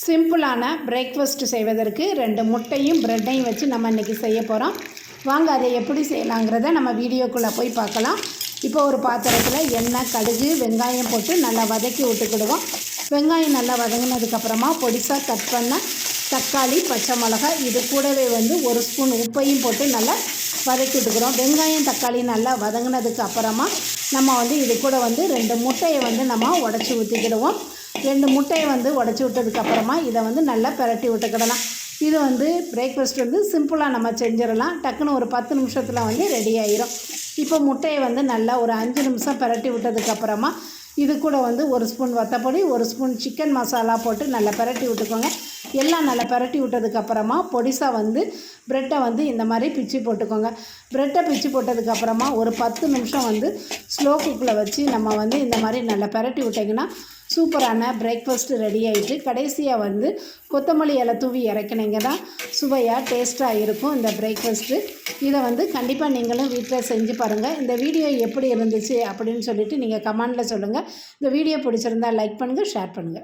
சிம்பிளான பிரேக்ஃபாஸ்ட் செய்வதற்கு 2 முட்டையும் ப்ரெட்டையும் வச்சு நம்ம இன்றைக்கி செய்ய போகிறோம். வாங்க அதை எப்படி செய்யலாங்கிறத நம்ம வீடியோக்குள்ளே போய் பார்க்கலாம். இப்போ ஒரு பாத்திரத்தில் எண்ணெய், கடுகு, வெங்காயம் போட்டு நல்லா வதக்கி விட்டுக்கிடுவோம். வெங்காயம் நல்லா வதங்கினதுக்கப்புறமா பொடிசாக கட் பண்ண தக்காளி, பச்சை மிளகாய், இது கூடவே 1 ஸ்பூன் உப்பையும் போட்டு நல்லா வதக்கி விட்டுக்கிறோம். வெங்காயம், தக்காளி நல்லா வதங்கினதுக்கு அப்புறமா நம்ம இது கூட 2 முட்டையை நம்ம உடச்சி ஊற்றிக்கிடுவோம். 2 முட்டையை உடச்சி விட்டதுக்கப்புறமா இதை நல்லா பிரட்டி விட்டுக்கிடலாம். இது பிரேக்ஃபாஸ்ட் சிம்பிளாக நம்ம செஞ்சிடலாம். டக்குன்னு ஒரு 10 நிமிஷத்தில் ரெடி ஆகிரும். இப்போ முட்டையை நல்லா ஒரு 5 நிமிஷம் பிரட்டி விட்டதுக்கப்புறமா இது கூட 1 ஸ்பூன் வத்தப்பொடி, 1 ஸ்பூன் சிக்கன் மசாலா போட்டு நல்லா பிரட்டி விட்டுக்கோங்க. எல்லாம் நல்லா பிரட்டி விட்டதுக்கப்புறமா பொடிசாக ப்ரெட்டை இந்த மாதிரி பிச்சு போட்டுக்கோங்க. ப்ரெட்டை பிச்சு போட்டதுக்கப்புறமா ஒரு 10 நிமிஷம் ஸ்லோ குக்கில் வச்சு நம்ம இந்த மாதிரி நல்லா பிரட்டி விட்டிங்கன்னா சூப்பரான பிரேக்ஃபாஸ்ட் ரெடி ஆகிட்டு, கடைசியாக கொத்தமல்லி இலை தூவி இறக்கினீங்க தான் சுவையாக டேஸ்ட்டாக இருக்கும் இந்த பிரேக்ஃபாஸ்ட்டு. இதை கண்டிப்பாக நீங்களும் வீட்டில் செஞ்சு பாருங்கள். இந்த வீடியோ எப்படி இருந்துச்சு அப்படின்னு சொல்லிவிட்டு நீங்கள் கமெண்டில் சொல்லுங்கள். இந்த வீடியோ பிடிச்சிருந்தால் லைக் பண்ணுங்கள், ஷேர் பண்ணுங்கள்.